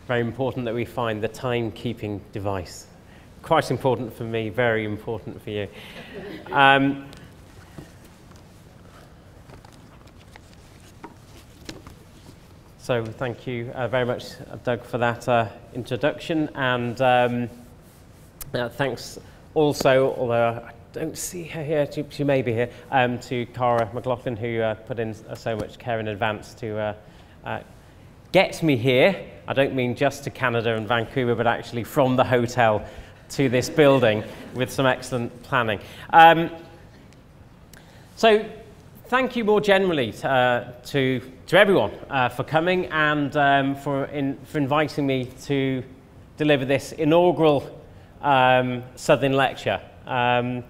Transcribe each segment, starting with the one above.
very important that we find the timekeeping device. Quite important for me, very important for you. So thank you very much, Doug, for that introduction, and thanks also, although I don't see her here, she may be here, to Cara McLaughlin, who put in so much care in advance to get me here. I don't mean just to Canada and Vancouver, but actually from the hotel to this building with some excellent planning. So thank you more generally to everyone for coming and for inviting me to deliver this inaugural Southern lecture. And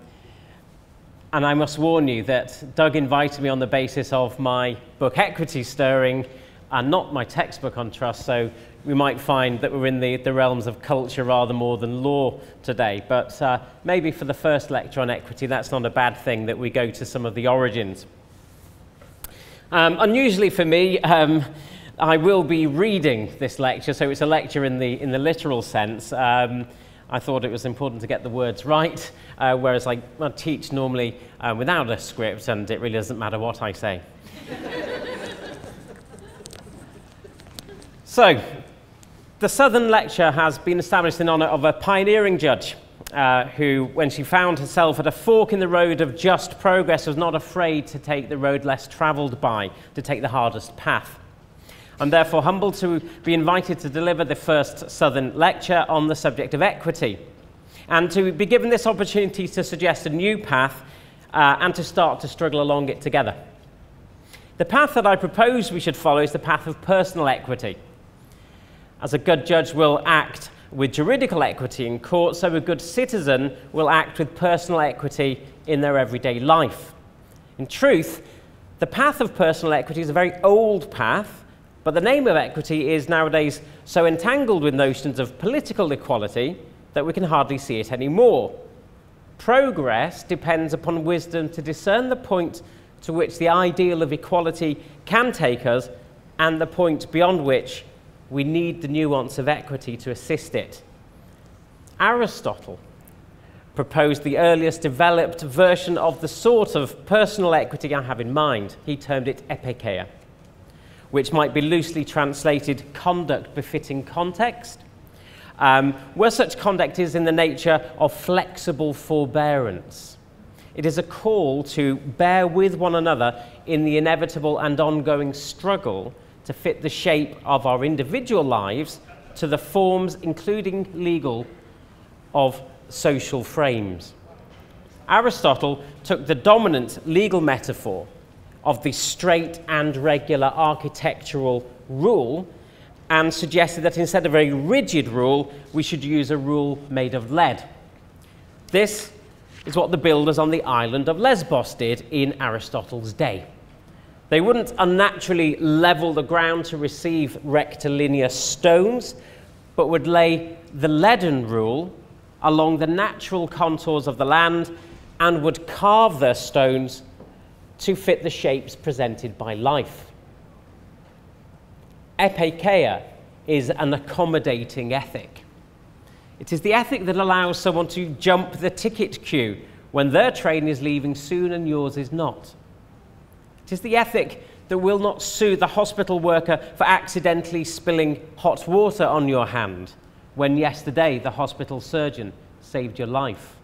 I must warn you that Doug invited me on the basis of my book Equity Stirring and not my textbook on trust, so we might find that we're in the realms of culture rather more than law today. But maybe for the first lecture on equity, that's not a bad thing that we go to some of the origins. Unusually for me, I will be reading this lecture, so it's a lecture in the literal sense. I thought it was important to get the words right, whereas I teach normally without a script, and it really doesn't matter what I say. So, the Southern lecture has been established in honour of a pioneering judge who, when she found herself at a fork in the road of just progress, was not afraid to take the road less travelled by, to take the hardest path. I'm therefore humbled to be invited to deliver the first Southern lecture on the subject of equity, and to be given this opportunity to suggest a new path and to start to struggle along it together. The path that I propose we should follow is the path of personal equity. As a good judge will act with juridical equity in court, so a good citizen will act with personal equity in their everyday life. In truth, the path of personal equity is a very old path, but the name of equity is nowadays so entangled with notions of political equality that we can hardly see it anymore. Progress depends upon wisdom to discern the point to which the ideal of equality can take us and the point beyond which we need the nuance of equity to assist it. Aristotle proposed the earliest developed version of the sort of personal equity I have in mind. He termed it epikeia, which might be loosely translated conduct befitting context, where such conduct is in the nature of flexible forbearance. It is a call to bear with one another in the inevitable and ongoing struggle to fit the shape of our individual lives to the forms, including legal, of social frames. Aristotle took the dominant legal metaphor of the straight and regular architectural rule and suggested that instead of a very rigid rule, we should use a rule made of lead. This is what the builders on the island of Lesbos did in Aristotle's day. They wouldn't unnaturally level the ground to receive rectilinear stones, but would lay the leaden rule along the natural contours of the land and would carve their stones to fit the shapes presented by life. Epikeia is an accommodating ethic. It is the ethic that allows someone to jump the ticket queue when their train is leaving soon and yours is not. It is the ethic that will not sue the hospital worker for accidentally spilling hot water on your hand when yesterday the hospital surgeon saved your life.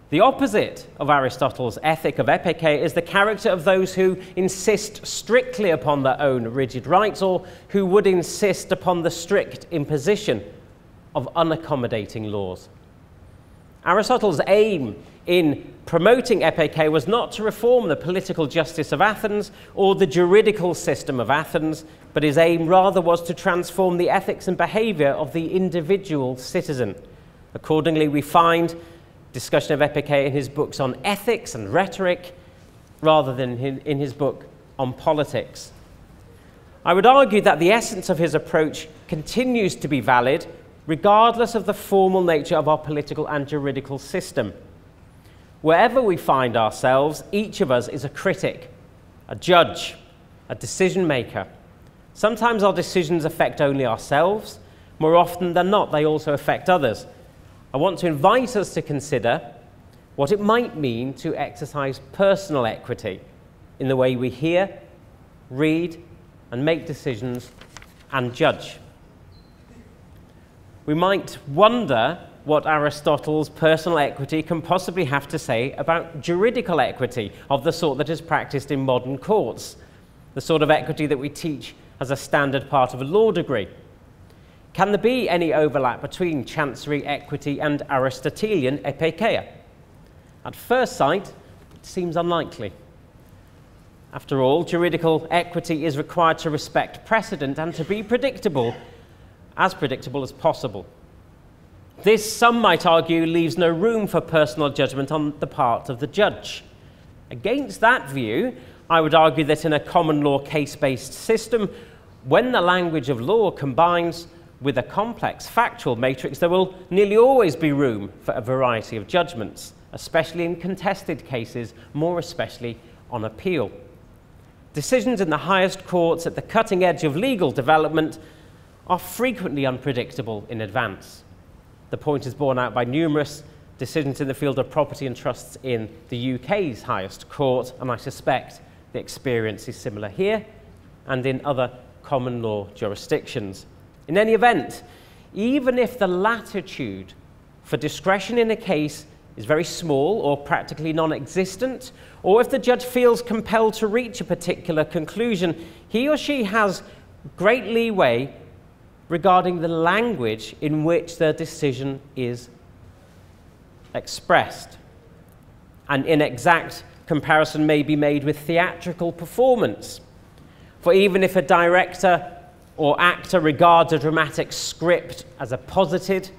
The opposite of Aristotle's ethic of epikeia is the character of those who insist strictly upon their own rigid rights or who would insist upon the strict imposition of unaccommodating laws. Aristotle's aim in promoting epikeia was not to reform the political justice of Athens or the juridical system of Athens, but his aim rather was to transform the ethics and behavior of the individual citizen. Accordingly, we find discussion of epikeia in his books on ethics and rhetoric rather than in his book on politics. I would argue that the essence of his approach continues to be valid regardless of the formal nature of our political and juridical system. Wherever we find ourselves, each of us is a critic, a judge, a decision maker, Sometimes our decisions affect only ourselves. More often than not, they also affect others. I want to invite us to consider what it might mean to exercise personal equity in the way we hear, read, and make decisions and judge. We might wonder what Aristotle's personal equity can possibly have to say about juridical equity of the sort that is practiced in modern courts, the sort of equity that we teach as a standard part of a law degree. Can there be any overlap between chancery equity and Aristotelian epikeia? At first sight, it seems unlikely. After all, juridical equity is required to respect precedent and to be predictable as possible. This, some might argue, leaves no room for personal judgment on the part of the judge. Against that view, I would argue that in a common law case-based system, when the language of law combines with a complex factual matrix, there will nearly always be room for a variety of judgments, especially in contested cases, more especially on appeal. Decisions in the highest courts at the cutting edge of legal development are frequently unpredictable in advance. The point is borne out by numerous decisions in the field of property and trusts in the UK's highest court, and I suspect the experience is similar here and in other common law jurisdictions. In any event, even if the latitude for discretion in a case is very small or practically non-existent, or if the judge feels compelled to reach a particular conclusion, he or she has great leeway regarding the language in which their decision is expressed. An inexact comparison may be made with theatrical performance. For even if a director or actor regards a dramatic script as a posited,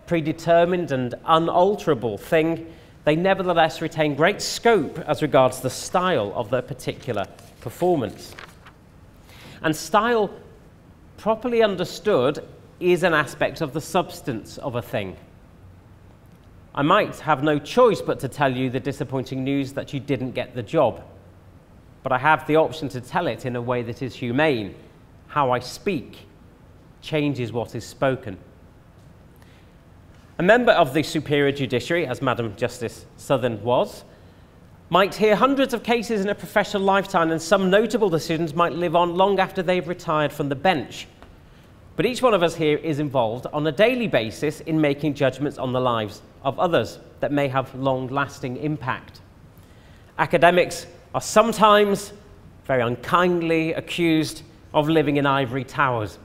predetermined and unalterable thing, they nevertheless retain great scope as regards the style of their particular performance. And style, properly understood, is an aspect of the substance of a thing. I might have no choice but to tell you the disappointing news that you didn't get the job, but I have the option to tell it in a way that is humane. How I speak changes what is spoken. A member of the superior judiciary, as Madam Justice Southern was, might hear hundreds of cases in a professional lifetime, and some notable decisions might live on long after they've retired from the bench. But each one of us here is involved on a daily basis in making judgments on the lives of others that may have long-lasting impact. Academics are sometimes very unkindly accused of living in ivory towers.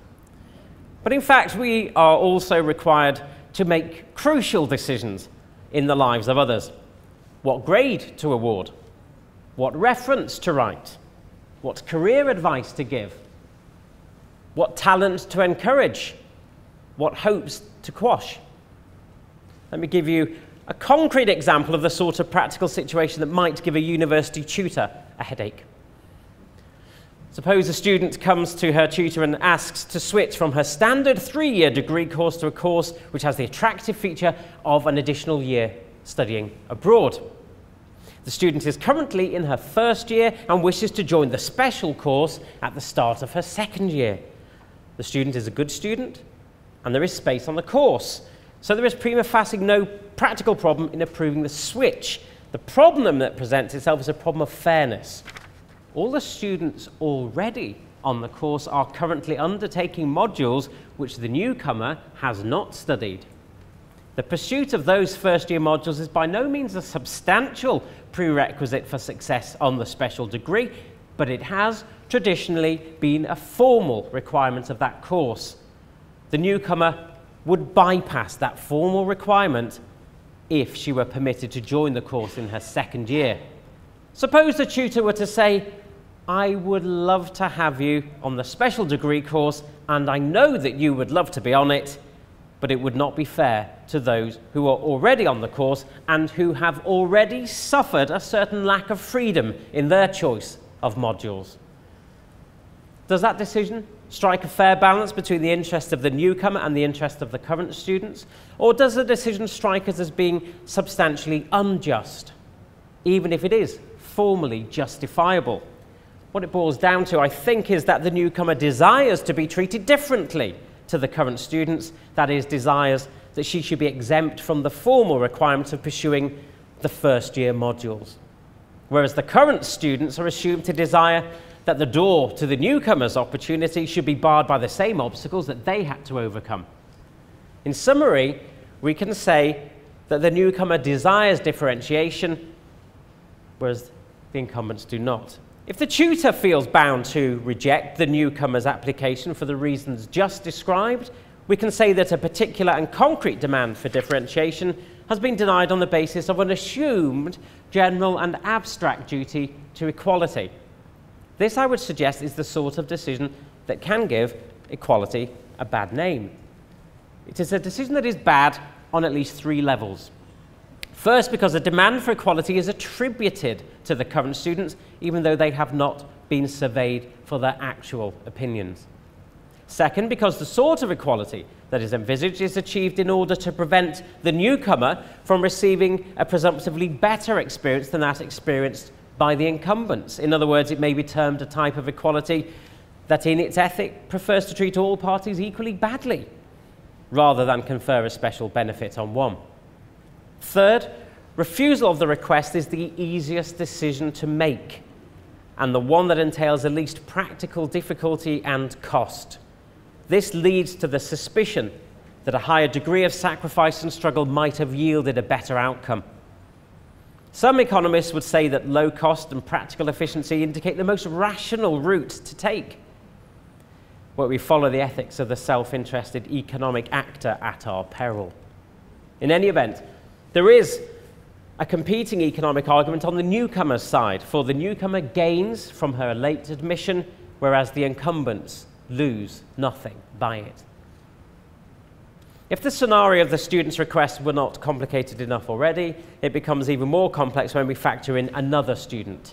But in fact, we are also required to make crucial decisions in the lives of others. What grade to award, what reference to write, what career advice to give, what talent to encourage, what hopes to quash. Let me give you a concrete example of the sort of practical situation that might give a university tutor a headache. Suppose a student comes to her tutor and asks to switch from her standard 3-year degree course to a course which has the attractive feature of an additional year studying abroad. The student is currently in her first year and wishes to join the special course at the start of her second year. The student is a good student, and there is space on the course, so there is prima facie no practical problem in approving the switch. The problem that presents itself is a problem of fairness. All the students already on the course are currently undertaking modules which the newcomer has not studied. The pursuit of those first-year modules is by no means a substantial prerequisite for success on the special degree, but it has traditionally been a formal requirement of that course. The newcomer would bypass that formal requirement if she were permitted to join the course in her second year. Suppose the tutor were to say, "I would love to have you on the special degree course, and I know that you would love to be on it, but it would not be fair to those who are already on the course and who have already suffered a certain lack of freedom in their choice of modules." Does that decision strike a fair balance between the interest of the newcomer and the interest of the current students? Or does the decision strike us as being substantially unjust, even if it is formally justifiable? what it boils down to, I think, is that the newcomer desires to be treated differently to the current students, that is, desires that she should be exempt from the formal requirements of pursuing the first-year modules. Whereas the current students are assumed to desire that the door to the newcomer's opportunity should be barred by the same obstacles that they had to overcome. In summary, we can say that the newcomer desires differentiation, whereas the incumbents do not. If the tutor feels bound to reject the newcomer's application for the reasons just described, we can say that a particular and concrete demand for differentiation has been denied on the basis of an assumed general and abstract duty to equality. This, I would suggest, is the sort of decision that can give equality a bad name. It is a decision that is bad on at least 3 levels. First, because a demand for equality is attributed to the current students, even though they have not been surveyed for their actual opinions. Second, because the sort of equality that is envisaged is achieved in order to prevent the newcomer from receiving a presumptively better experience than that experienced by the incumbents. In other words, it may be termed a type of equality that in its ethic prefers to treat all parties equally badly, rather than confer a special benefit on one. Third, refusal of the request is the easiest decision to make, and the one that entails the least practical difficulty and cost. This leads to the suspicion that a higher degree of sacrifice and struggle might have yielded a better outcome. Some economists would say that low cost and practical efficiency indicate the most rational route to take, where we follow the ethics of the self-interested economic actor at our peril. In any event, there is a competing economic argument on the newcomer's side, for the newcomer gains from her late admission, whereas the incumbents lose nothing by it. If the scenario of the student's request were not complicated enough already, it becomes even more complex when we factor in another student.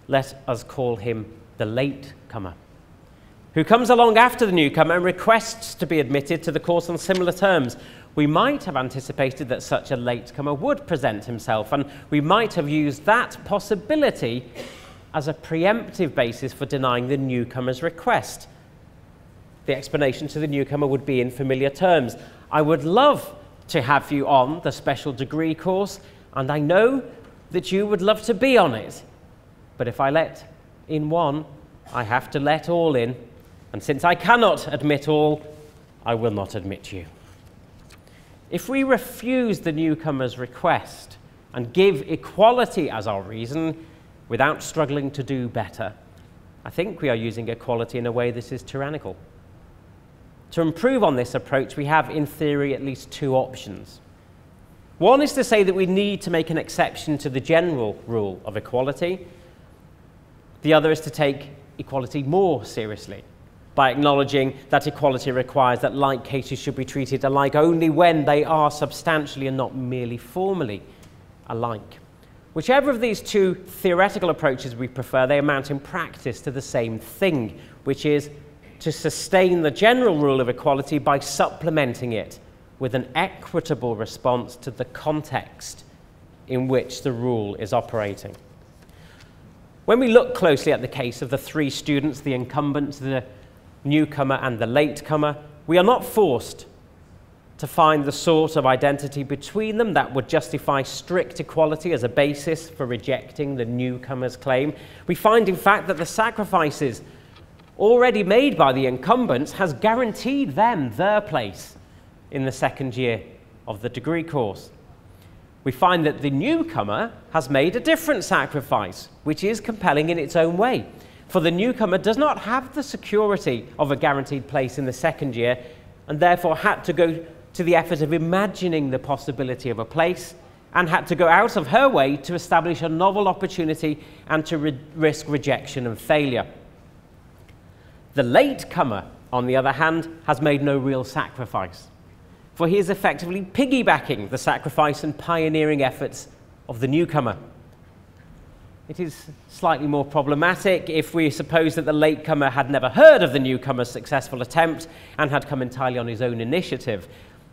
Let us call him the latecomer, who comes along after the newcomer and requests to be admitted to the course on similar terms. We might have anticipated that such a latecomer would present himself, and we might have used that possibility as a preemptive basis for denying the newcomer's request. The explanation to the newcomer would be in familiar terms. I would love to have you on the special degree course, and I know that you would love to be on it. But if I let in one, I have to let all in. And since I cannot admit all, I will not admit you. If we refuse the newcomer's request and give equality as our reason without struggling to do better, I think we are using equality in a way that is tyrannical. To improve on this approach, we have, in theory, at least 2 options. One is to say that we need to make an exception to the general rule of equality. The other is to take equality more seriously, by acknowledging that equality requires that like cases should be treated alike only when they are substantially and not merely formally alike. Whichever of these 2 theoretical approaches we prefer, they amount in practice to the same thing, which is to sustain the general rule of equality by supplementing it with an equitable response to the context in which the rule is operating. When we look closely at the case of the 3 students, the incumbent, the newcomer, and the latecomer, we are not forced to find the sort of identity between them that would justify strict equality as a basis for rejecting the newcomer's claim. We find, in fact, that the sacrifices already made by the incumbents has guaranteed them their place in the second year of the degree course. We find that the newcomer has made a different sacrifice, which is compelling in its own way. For the newcomer does not have the security of a guaranteed place in the second year, and therefore had to go to the effort of imagining the possibility of a place, and had to go out of her way to establish a novel opportunity and to risk rejection and failure. The latecomer, on the other hand, has made no real sacrifice, for he is effectively piggybacking the sacrifice and pioneering efforts of the newcomer. It is slightly more problematic if we suppose that the latecomer had never heard of the newcomer's successful attempt and had come entirely on his own initiative,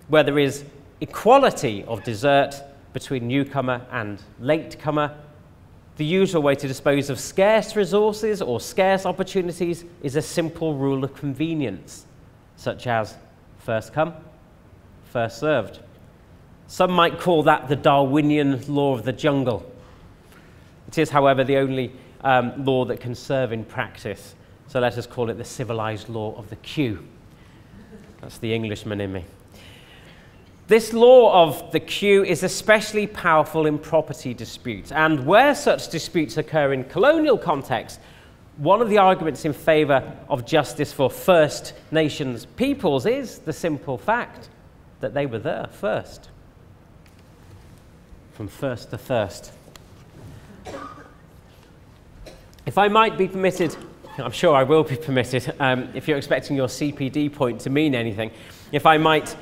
where there is equality of desert between newcomer and latecomer. The usual way to dispose of scarce resources or scarce opportunities is a simple rule of convenience, such as first come, first served. Some might call that the Darwinian law of the jungle. It is, however, the only law that can serve in practice, so let us call it the civilized law of the queue. That's the Englishman in me. This law of the queue is especially powerful in property disputes, and where such disputes occur in colonial context, one of the arguments in favor of justice for First Nations peoples is the simple fact that they were there first. From first to thirst. If I might be permitted, I'm sure I will be permitted, if you're expecting your CPD point to mean anything, if I might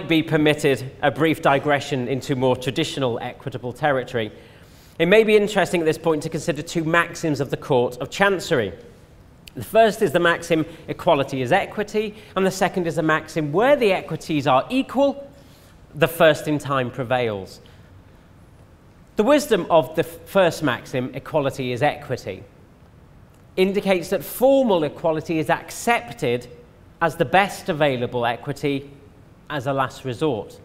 be permitted a brief digression into more traditional equitable territory, it may be interesting at this point to consider two maxims of the Court of Chancery. The first is the maxim, equality is equity, and the second is the maxim, where the equities are equal, the first in time prevails. The wisdom of the first maxim, equality is equity, indicates that formal equality is accepted as the best available equity as a last resort,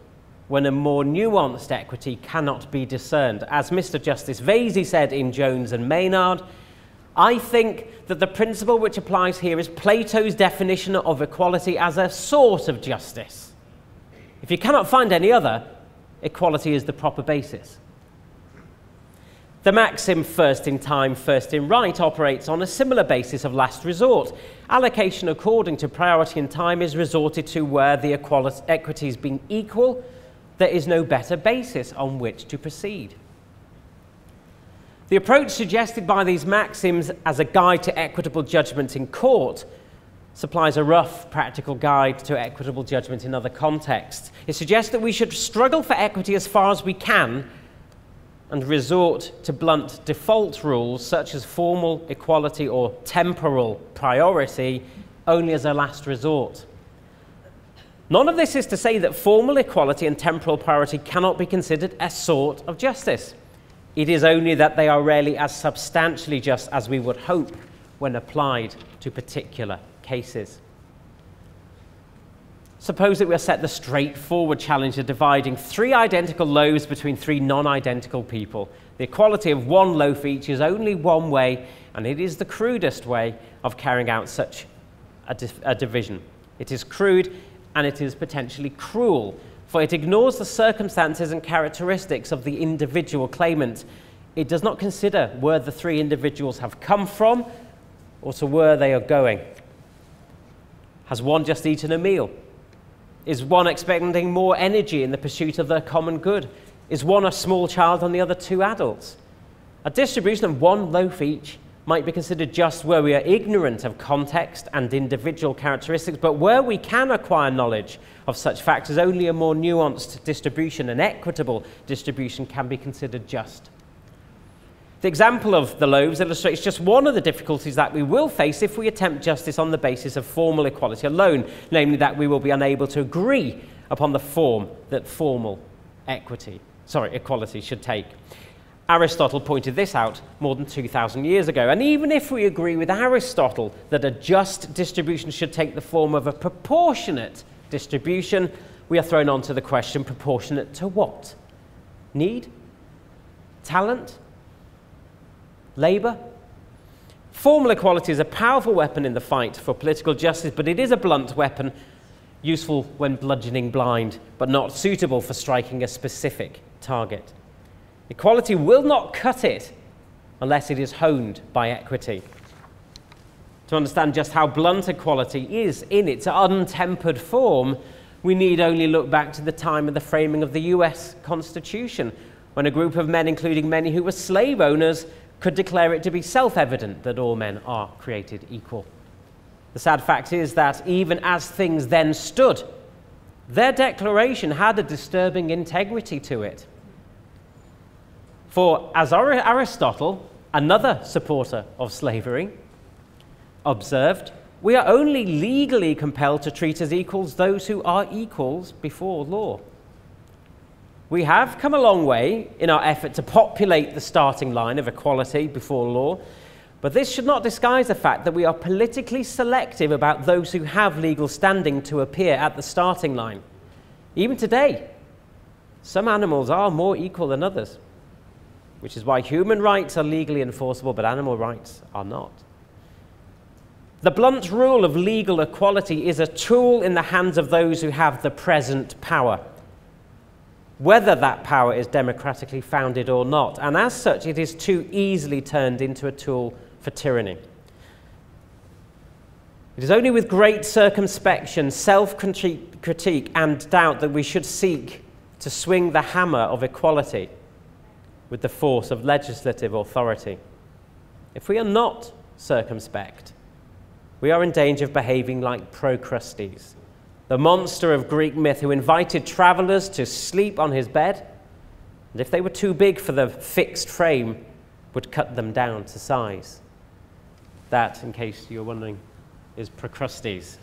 when a more nuanced equity cannot be discerned. As Mr. Justice Vasey said in Jones and Maynard, I think that the principle which applies here is Plato's definition of equality as a sort of justice. If you cannot find any other, equality is the proper basis. The maxim first in time, first in right operates on a similar basis of last resort. Allocation according to priority in time is resorted to where the equities being equal, there is no better basis on which to proceed. The approach suggested by these maxims as a guide to equitable judgment in court supplies a rough, practical guide to equitable judgment in other contexts. It suggests that we should struggle for equity as far as we can and resort to blunt default rules such as formal equality or temporal priority only as a last resort. None of this is to say that formal equality and temporal priority cannot be considered a sort of justice. It is only that they are rarely as substantially just as we would hope when applied to particular cases. Suppose that we are set the straightforward challenge of dividing three identical loaves between three non-identical people. The equality of one loaf each is only one way, and it is the crudest way of carrying out such a division. It is crude, and it is potentially cruel, for it ignores the circumstances and characteristics of the individual claimant. It does not consider where the three individuals have come from, or to where they are going. Has one just eaten a meal? Is one expending more energy in the pursuit of the common good? Is one a small child and the other two adults? A distribution of one loaf each might be considered just where we are ignorant of context and individual characteristics, but where we can acquire knowledge of such factors, only a more nuanced distribution, an equitable distribution, can be considered just. The example of the loaves illustrates just one of the difficulties that we will face if we attempt justice on the basis of formal equality alone, namely that we will be unable to agree upon the form that formal equality should take. Aristotle pointed this out more than 2,000 years ago, and even if we agree with Aristotle that a just distribution should take the form of a proportionate distribution, we are thrown onto the question, proportionate to what? Need? Talent? Labor? Formal equality is a powerful weapon in the fight for political justice, but it is a blunt weapon, useful when bludgeoning blind, but not suitable for striking a specific target. Equality will not cut it unless it is honed by equity. To understand just how blunt equality is in its untempered form, we need only look back to the time of the framing of the US Constitution, when a group of men, including many who were slave owners, could declare it to be self-evident that all men are created equal. The sad fact is that even as things then stood, their declaration had a disturbing integrity to it. For as Aristotle, another supporter of slavery, observed, we are only legally compelled to treat as equals those who are equals before law. we have come a long way in our effort to populate the starting line of equality before law, but this should not disguise the fact that we are politically selective about those who have legal standing to appear at the starting line. Even today, some animals are more equal than others, which is why human rights are legally enforceable, but animal rights are not. The blunt rule of legal equality is a tool in the hands of those who have the present power, whether that power is democratically founded or not, and as such it is too easily turned into a tool for tyranny. It is only with great circumspection, self-critique and doubt that we should seek to swing the hammer of equality with the force of legislative authority. If we are not circumspect, we are in danger of behaving like Procrustes, the monster of Greek myth who invited travelers to sleep on his bed, and if they were too big for the fixed frame, would cut them down to size. That, in case you're wondering, is Procrustes.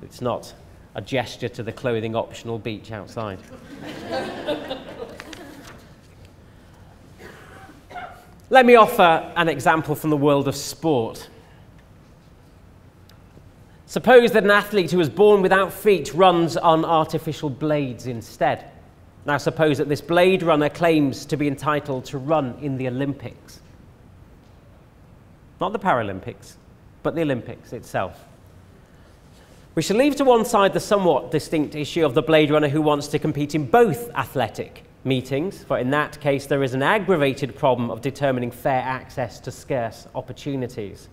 It's not a gesture to the clothing optional beach outside. Let me offer an example from the world of sport. Suppose that an athlete who was born without feet runs on artificial blades instead. Now suppose that this blade runner claims to be entitled to run in the Olympics. Not the Paralympics, but the Olympics itself. We shall leave to one side the somewhat distinct issue of the blade runner who wants to compete in both athletic meetings, for in that case there is an aggravated problem of determining fair access to scarce opportunities.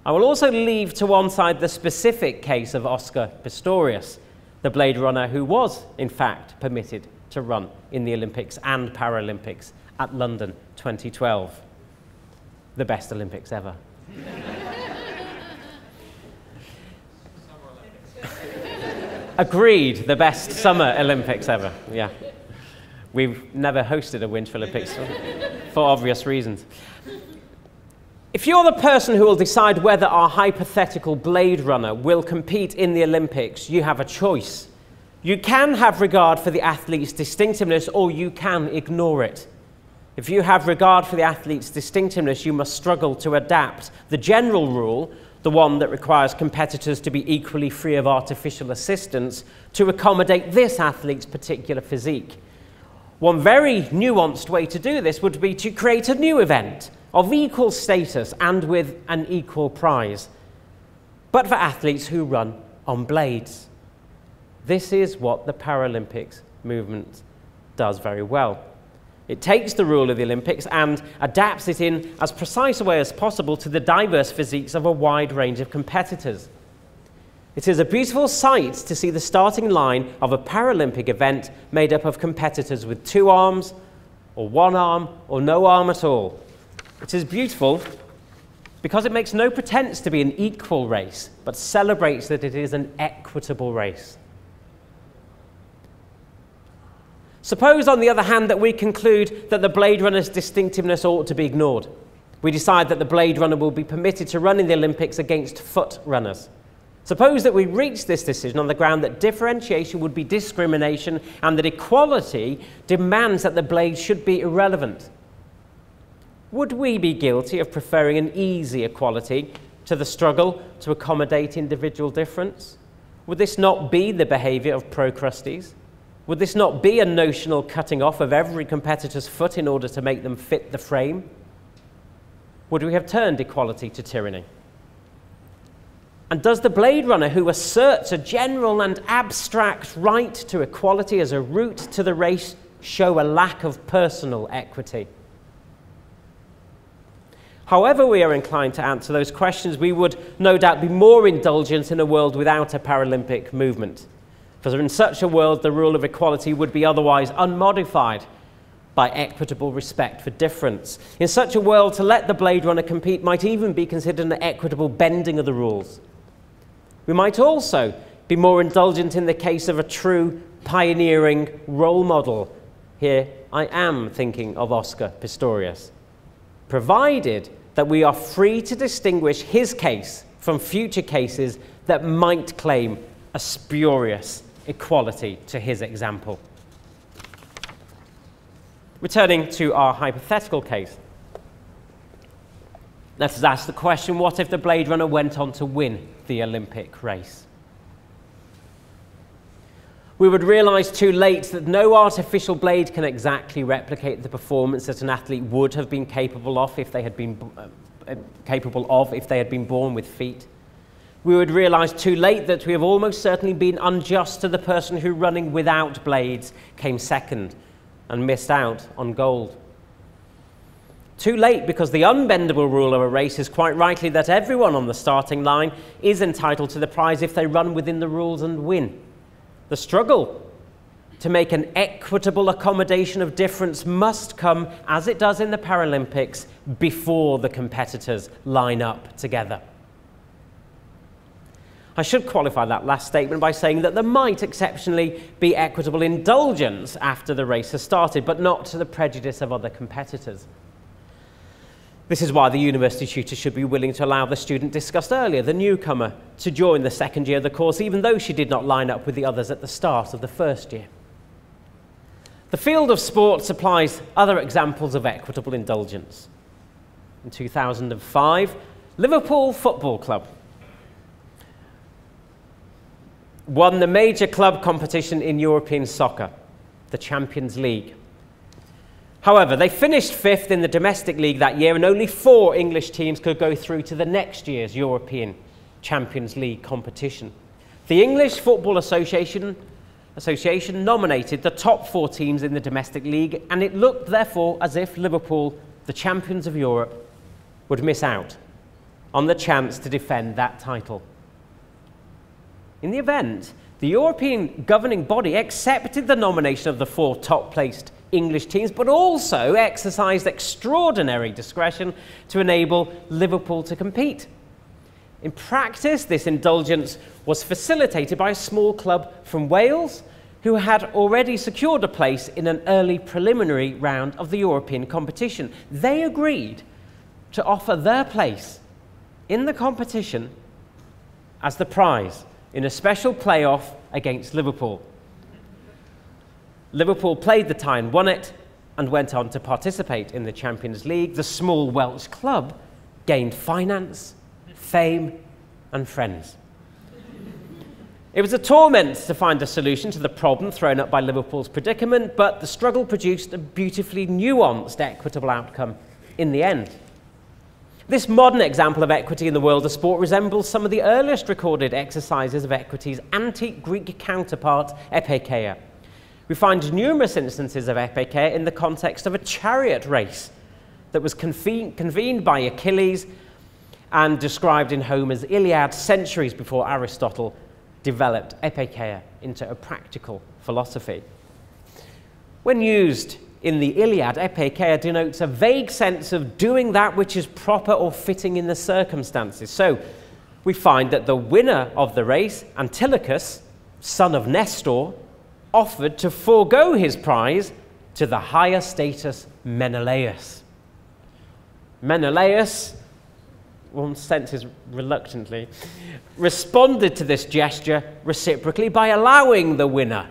I will also leave to one side the specific case of Oscar Pistorius, the blade runner who was, in fact, permitted to run in the Olympics and Paralympics at London 2012. The best Olympics ever. Agreed, the best Summer Olympics ever, yeah. We've never hosted a Winter Olympics for obvious reasons. If you're the person who will decide whether our hypothetical blade runner will compete in the Olympics, you have a choice. You can have regard for the athlete's distinctiveness, or you can ignore it. If you have regard for the athlete's distinctiveness, you must struggle to adapt the general rule, the one that requires competitors to be equally free of artificial assistance, to accommodate this athlete's particular physique. One very nuanced way to do this would be to create a new event of equal status and with an equal prize, but for athletes who run on blades. This is what the Paralympics movement does very well. It takes the rule of the Olympics and adapts it in as precise a way as possible to the diverse physiques of a wide range of competitors. It is a beautiful sight to see the starting line of a Paralympic event made up of competitors with 2 arms, or 1 arm, or no arm at all. It is beautiful because it makes no pretense to be an equal race, but celebrates that it is an equitable race. Suppose, on the other hand, that we conclude that the blade runner's distinctiveness ought to be ignored. We decide that the blade runner will be permitted to run in the Olympics against foot runners. Suppose that we reach this decision on the ground that differentiation would be discrimination and that equality demands that the blade should be irrelevant. Would we be guilty of preferring an easy equality to the struggle to accommodate individual difference? Would this not be the behavior of Procrustes? Would this not be a notional cutting off of every competitor's foot in order to make them fit the frame? Would we have turned equality to tyranny? And does the blade runner who asserts a general and abstract right to equality as a route to the race show a lack of personal equity? However we are inclined to answer those questions, we would no doubt be more indulgent in a world without a Paralympic movement. For in such a world, the rule of equality would be otherwise unmodified by equitable respect for difference. In such a world, to let the blade runner compete might even be considered an equitable bending of the rules. We might also be more indulgent in the case of a true pioneering role model. Here I am thinking of Oscar Pistorius, provided that we are free to distinguish his case from future cases that might claim a spurious equality to his example. Returning to our hypothetical case, let us ask the question, what if the Blade Runner went on to win the Olympic race? We would realize too late that no artificial blade can exactly replicate the performance that an athlete would have been capable of if they had been born with feet. We would realize too late that we have almost certainly been unjust to the person who, running without blades, came second and missed out on gold. Too late, because the unbendable rule of a race is quite rightly that everyone on the starting line is entitled to the prize if they run within the rules and win. The struggle to make an equitable accommodation of difference must come, as it does in the Paralympics, before the competitors line up together. I should qualify that last statement by saying that there might exceptionally be equitable indulgence after the race has started, but not to the prejudice of other competitors. This is why the university tutor should be willing to allow the student discussed earlier, the newcomer, to join the second year of the course, even though she did not line up with the others at the start of the first year. The field of sport supplies other examples of equitable indulgence. In 2005, Liverpool Football Club won the major club competition in European soccer, the Champions League. However, they finished fifth in the domestic league that year, and only 4 English teams could go through to the next year's European Champions League competition. The English Football Association nominated the top 4 teams in the domestic league, and it looked, therefore, as if Liverpool, the champions of Europe, would miss out on the chance to defend that title. In the event, the European governing body accepted the nomination of the 4 top-placed English teams, but also exercised extraordinary discretion to enable Liverpool to compete. In practice, this indulgence was facilitated by a small club from Wales who had already secured a place in an early preliminary round of the European competition. They agreed to offer their place in the competition as the prize in a special playoff against Liverpool. Liverpool played the tie and won it, and went on to participate in the Champions League. The small Welsh club gained finance, fame, and friends. It was a torment to find a solution to the problem thrown up by Liverpool's predicament, but the struggle produced a beautifully nuanced, equitable outcome in the end. This modern example of equity in the world of sport resembles some of the earliest recorded exercises of equity's antique Greek counterpart, epikeia. We find numerous instances of epikeia in the context of a chariot race that was convened by Achilles and described in Homer's Iliad centuries before Aristotle developed epikeia into a practical philosophy. When used in the Iliad, epikeia denotes a vague sense of doing that which is proper or fitting in the circumstances. So we find that the winner of the race, Antilochus, son of Nestor, offered to forego his prize to the higher status Menelaus. Menelaus, one senses reluctantly, responded to this gesture reciprocally by allowing the winner,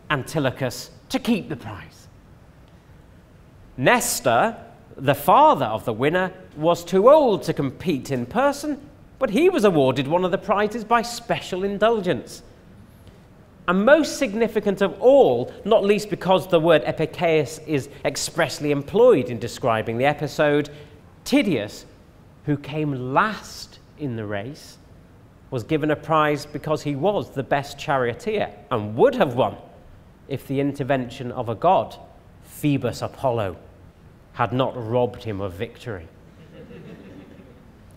Antilochus, to keep the prize. Nestor, the father of the winner, was too old to compete in person, but he was awarded one of the prizes by special indulgence. And most significant of all, not least because the word epikeis is expressly employed in describing the episode, Tydeus, who came last in the race, was given a prize because he was the best charioteer and would have won if the intervention of a god, Phoebus Apollo, had not robbed him of victory.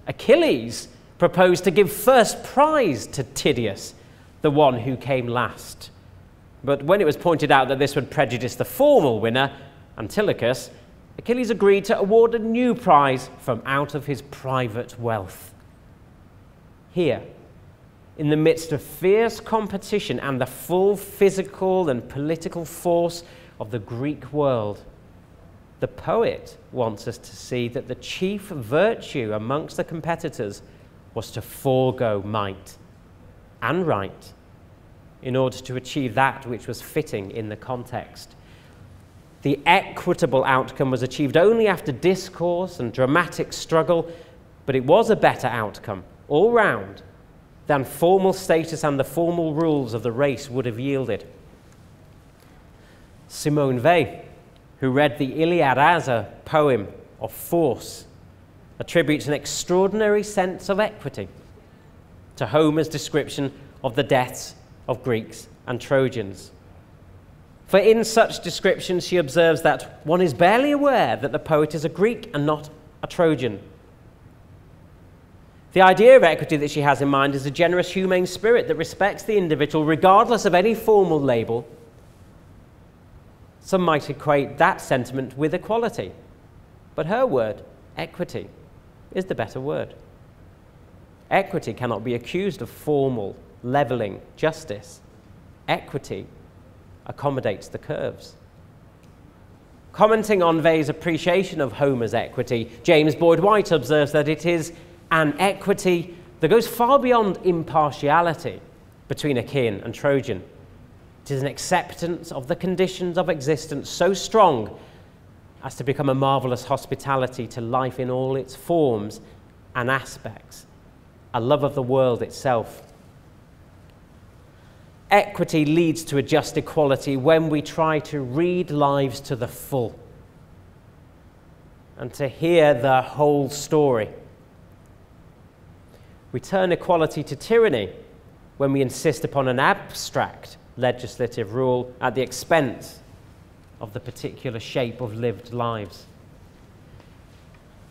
Achilles proposed to give first prize to Tydeus, the one who came last. But when it was pointed out that this would prejudice the formal winner, Antilochus, Achilles agreed to award a new prize from out of his private wealth. Here, in the midst of fierce competition and the full physical and political force of the Greek world, the poet wants us to see that the chief virtue amongst the competitors was to forego might and right in order to achieve that which was fitting in the context. The equitable outcome was achieved only after discourse and dramatic struggle, but it was a better outcome, all round, than formal status and the formal rules of the race would have yielded. Simone Weil, who read the Iliad as a poem of force, attributes an extraordinary sense of equity to Homer's description of the deaths of Greeks and Trojans. For in such descriptions she observes that one is barely aware that the poet is a Greek and not a Trojan. The idea of equity that she has in mind is a generous, humane spirit that respects the individual regardless of any formal label. Some might equate that sentiment with equality, but her word, equity, is the better word. Equity cannot be accused of formal, leveling justice. Equity accommodates the curves. Commenting on Weil's appreciation of Homer's equity, James Boyd White observes that it is an equity that goes far beyond impartiality between Achaean and Trojan. It is an acceptance of the conditions of existence so strong as to become a marvelous hospitality to life in all its forms and aspects, a love of the world itself. Equity leads to a just equality when we try to read lives to the full and to hear the whole story. We turn equality to tyranny when we insist upon an abstract legislative rule at the expense of the particular shape of lived lives.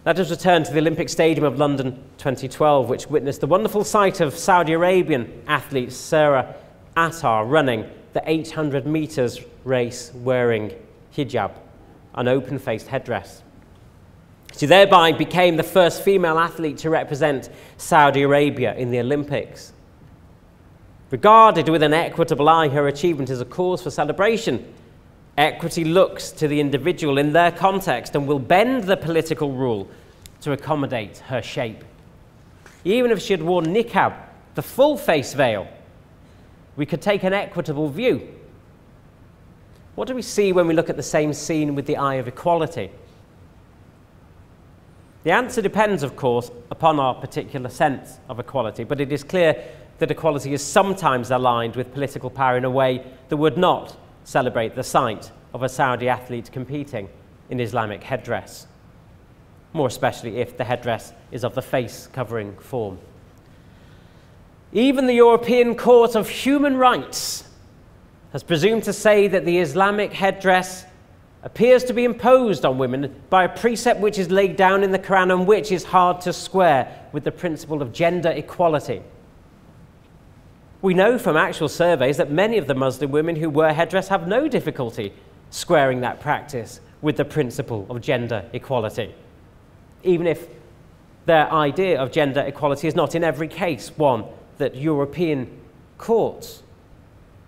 Let us return to the Olympic Stadium of London 2012, which witnessed the wonderful sight of Saudi Arabian athlete Sarah Attar running the 800 meters race wearing hijab, an open-faced headdress. She thereby became the first female athlete to represent Saudi Arabia in the Olympics. Regarded with an equitable eye, her achievement is a cause for celebration. Equity looks to the individual in their context and will bend the political rule to accommodate her shape. Even if she had worn niqab, the full face veil, we could take an equitable view. What do we see when we look at the same scene with the eye of equality? The answer depends, of course, upon our particular sense of equality, but it is clear that equality is sometimes aligned with political power in a way that would not celebrate the sight of a Saudi athlete competing in Islamic headdress, more especially if the headdress is of the face-covering form. Even the European Court of Human Rights has presumed to say that the Islamic headdress appears to be imposed on women by a precept which is laid down in the Quran and which is hard to square with the principle of gender equality. We know from actual surveys that many of the Muslim women who wear headdress have no difficulty squaring that practice with the principle of gender equality, even if their idea of gender equality is not in every case one that European courts,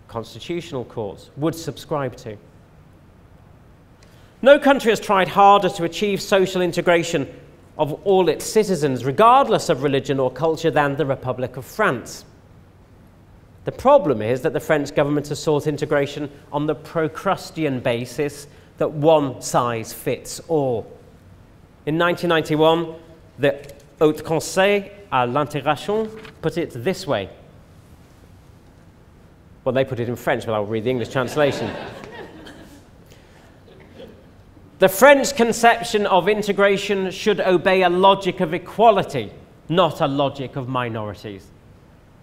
constitutional courts, would subscribe to. No country has tried harder to achieve social integration of all its citizens, regardless of religion or culture, than the Republic of France. The problem is that the French government has sought integration on the Procrustean basis that one size fits all. In 1991, the Haut Conseil à l'Intégration put it this way. Well, they put it in French, but I'll read the English translation. The French conception of integration should obey a logic of equality, not a logic of minorities.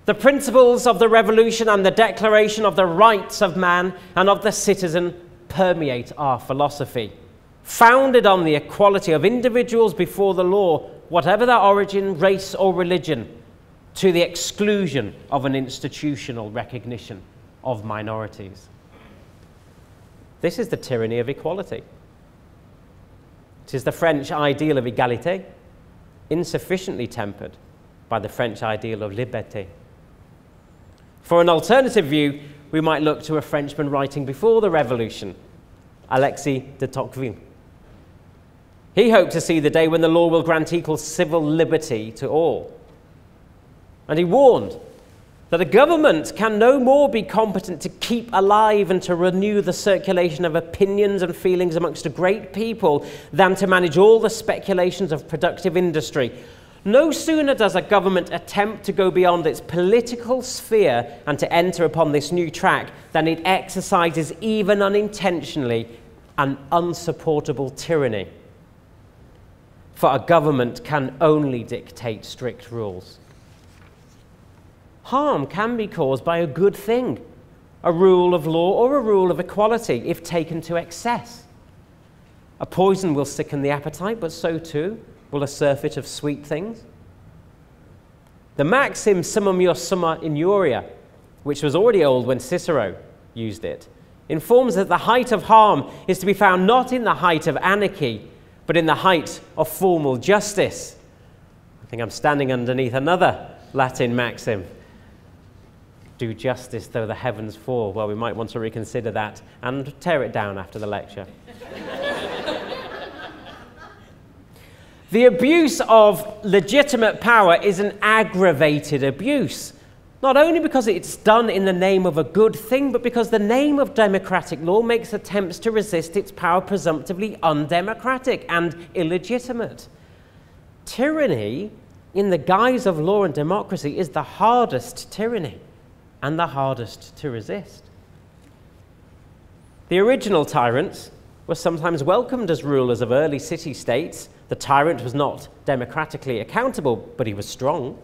The principles of the revolution and the declaration of the rights of man and of the citizen permeate our philosophy, founded on the equality of individuals before the law, whatever their origin, race, or religion, to the exclusion of an institutional recognition of minorities. This is the tyranny of equality. It is the French ideal of égalité, insufficiently tempered by the French ideal of liberté. For an alternative view, we might look to a Frenchman writing before the revolution, Alexis de Tocqueville. He hoped to see the day when the law will grant equal civil liberty to all. And he warned that a government can no more be competent to keep alive and to renew the circulation of opinions and feelings amongst a great people than to manage all the speculations of productive industry. No sooner does a government attempt to go beyond its political sphere and to enter upon this new track than it exercises, even unintentionally, an unsupportable tyranny. For a government can only dictate strict rules. Harm can be caused by a good thing, a rule of law or a rule of equality, if taken to excess. A poison will sicken the appetite, but so too will a surfeit of sweet things. The maxim summum ius summa injuria, which was already old when Cicero used it, informs that the height of harm is to be found not in the height of anarchy, but in the height of formal justice. I think I'm standing underneath another Latin maxim. Do justice though the heavens fall. Well, we might want to reconsider that and tear it down after the lecture. The abuse of legitimate power is an aggravated abuse, not only because it's done in the name of a good thing, but because the name of democratic law makes attempts to resist its power presumptively undemocratic and illegitimate. Tyranny, in the guise of law and democracy, is the hardest tyranny and the hardest to resist. The original tyrants were sometimes welcomed as rulers of early city-states. The tyrant was not democratically accountable, but he was strong.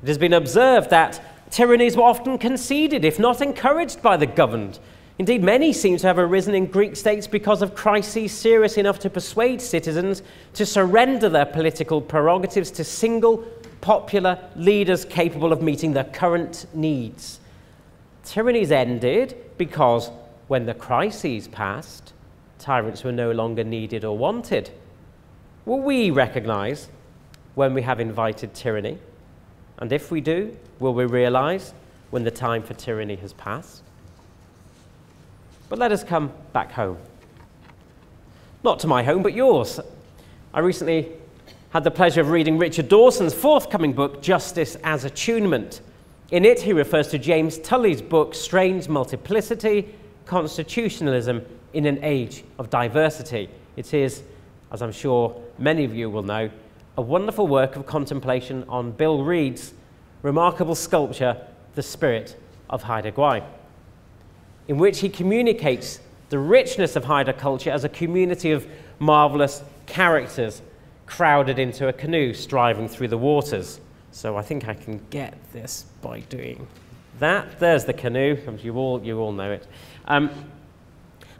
It has been observed that tyrannies were often conceded, if not encouraged, by the governed. Indeed, many seem to have arisen in Greek states because of crises serious enough to persuade citizens to surrender their political prerogatives to single, popular leaders capable of meeting their current needs. Tyrannies ended because, when the crises passed, tyrants were no longer needed or wanted. Will we recognize when we have invited tyranny? And if we do, will we realize when the time for tyranny has passed? But let us come back home. Not to my home, but yours. I recently had the pleasure of reading Richard Dawson's forthcoming book, Justice as Attunement. In it, he refers to James Tully's book, Strange Multiplicity, Constitutionalism in an Age of Diversity. It is, as I'm sure many of you will know, a wonderful work of contemplation on Bill Reed's remarkable sculpture, The Spirit of Haida Gwaii, in which he communicates the richness of Haida culture as a community of marvelous characters crowded into a canoe striving through the waters. So I think I can get this by doing that. There's the canoe. You all know it.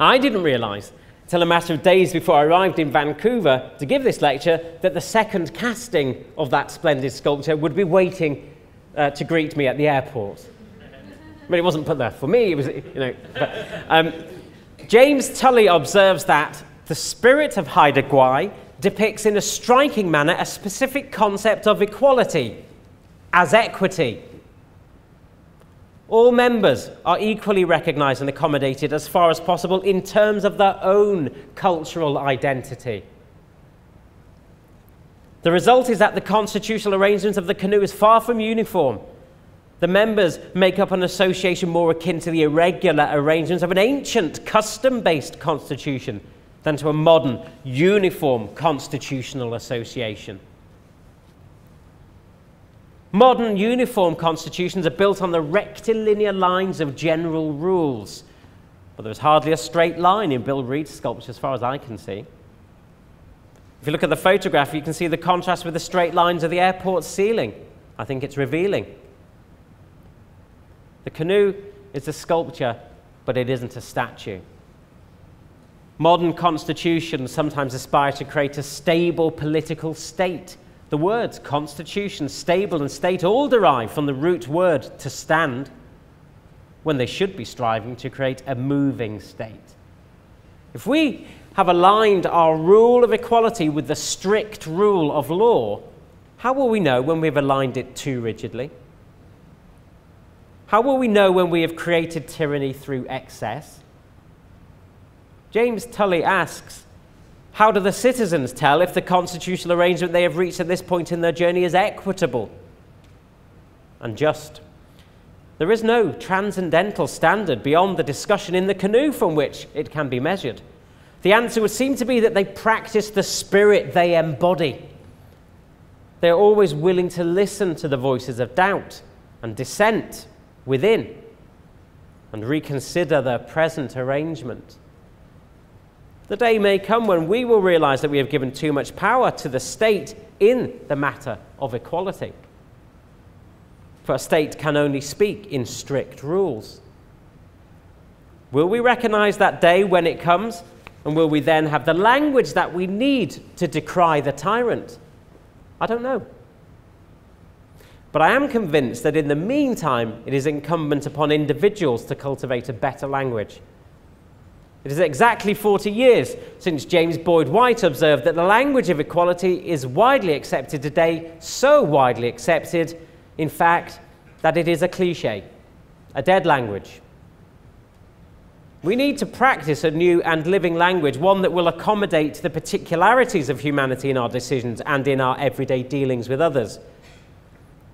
I didn't realize until a matter of days before I arrived in Vancouver to give this lecture that the second casting of that splendid sculpture would be waiting to greet me at the airport. But it wasn't put there for me. It was, James Tully observes that the spirit of Haida Gwaii depicts in a striking manner a specific concept of equality as equity. All members are equally recognized and accommodated as far as possible in terms of their own cultural identity. The result is that the constitutional arrangement of the canoe is far from uniform. The members make up an association more akin to the irregular arrangements of an ancient custom-based constitution than to a modern, uniform constitutional association. Modern uniform constitutions are built on the rectilinear lines of general rules, but there's hardly a straight line in Bill Reed's sculpture as far as I can see. If you look at the photograph, you can see the contrast with the straight lines of the airport ceiling. I think it's revealing. The canoe is a sculpture, but it isn't a statue. Modern constitutions sometimes aspire to create a stable political state. The words constitution, stable, and state all derive from the root word to stand, when they should be striving to create a moving state. If we have aligned our rule of equality with the strict rule of law, how will we know when we've aligned it too rigidly? How will we know when we have created tyranny through excess? James Tully asks, how do the citizens tell if the constitutional arrangement they have reached at this point in their journey is equitable? and just. There is no transcendental standard beyond the discussion in the canoe from which it can be measured. The answer would seem to be that they practice the spirit they embody. They are always willing to listen to the voices of doubt and dissent within and reconsider their present arrangement. The day may come when we will realize that we have given too much power to the state in the matter of equality. For a state can only speak in strict rules. Will we recognize that day when it comes? And will we then have the language that we need to decry the tyrant? I don't know. But I am convinced that in the meantime, it is incumbent upon individuals to cultivate a better language. It is exactly 40 years since James Boyd White observed that the language of equality is widely accepted today, so widely accepted, in fact, that it is a cliché, a dead language. We need to practice a new and living language, one that will accommodate the particularities of humanity in our decisions and in our everyday dealings with others.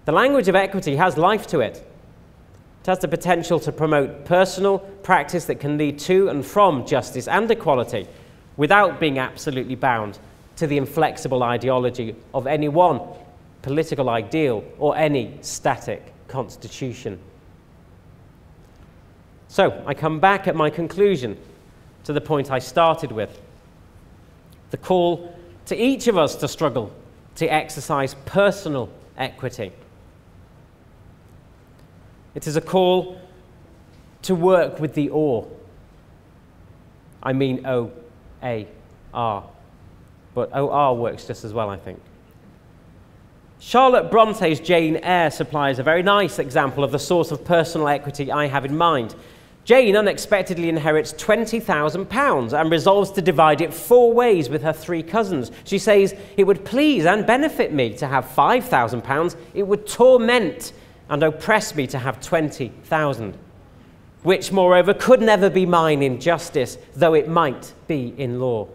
The language of equity has life to it. It has the potential to promote personal practice that can lead to and from justice and equality without being absolutely bound to the inflexible ideology of any one political ideal or any static constitution. So, I come back at my conclusion to the point I started with. The call to each of us to struggle to exercise personal equity. It is a call to work with the or. I mean O-A-R. But O-R works just as well, I think. Charlotte Bronte's Jane Eyre supplies a very nice example of the sort of personal equity I have in mind. Jane unexpectedly inherits £20,000 and resolves to divide it 4 ways with her 3 cousins. She says, "It would please and benefit me to have £5,000. It would torment and oppress me to have 20,000, which, moreover, could never be mine in justice, though it might be in law."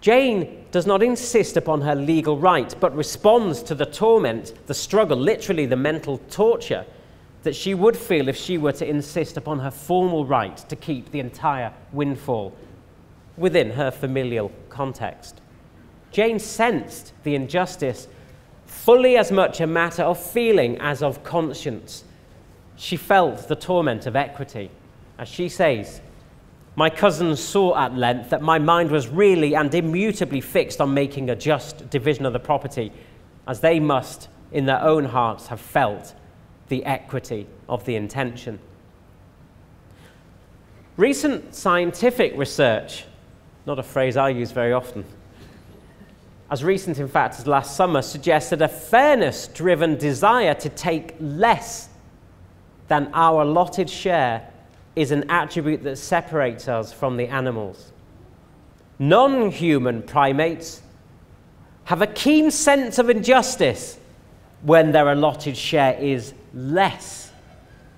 Jane does not insist upon her legal right, but responds to the torment, the struggle, literally the mental torture, that she would feel if she were to insist upon her formal right to keep the entire windfall within her familial context. Jane sensed the injustice fully as much a matter of feeling as of conscience. She felt the torment of equity. As she says, "My cousins saw at length that my mind was really and immutably fixed on making a just division of the property, as they must in their own hearts have felt the equity of the intention." Recent scientific research, not a phrase I use very often, as recent in fact as last summer, suggests that a fairness-driven desire to take less than our allotted share is an attribute that separates us from the animals. Non-human primates have a keen sense of injustice when their allotted share is less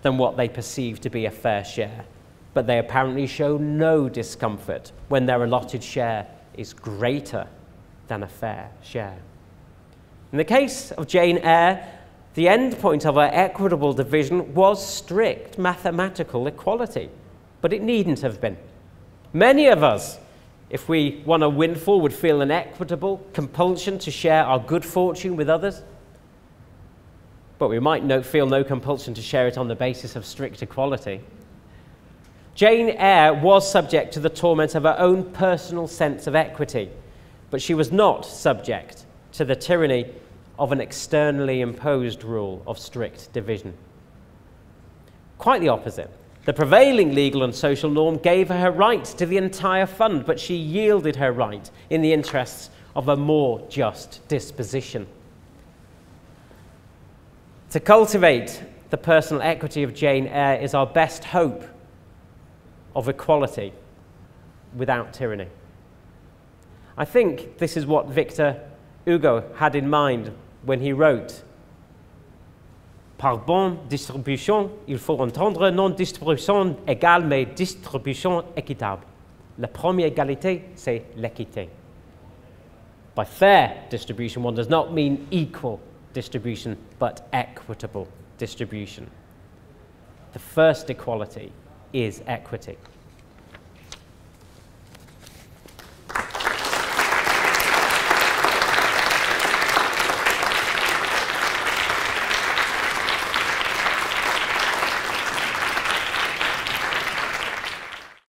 than what they perceive to be a fair share, but they apparently show no discomfort when their allotted share is greater than a fair share. In the case of Jane Eyre, the end point of her equitable division was strict mathematical equality, but it needn't have been. Many of us, if we won a windfall, would feel an equitable compulsion to share our good fortune with others, but we might feel no compulsion to share it on the basis of strict equality. Jane Eyre was subject to the torment of her own personal sense of equity, but she was not subject to the tyranny of an externally imposed rule of strict division. Quite the opposite. The prevailing legal and social norm gave her right to the entire fund, but she yielded her right in the interests of a more just disposition. To cultivate the personal equity of Jane Eyre is our best hope of equality without tyranny. I think this is what Victor Hugo had in mind when he wrote, "Par bonne distribution, il faut entendre non distribution égale, mais distribution équitable. La première égalité, c'est l'équité." By fair distribution, one does not mean equal distribution, but equitable distribution. The first equality is equity.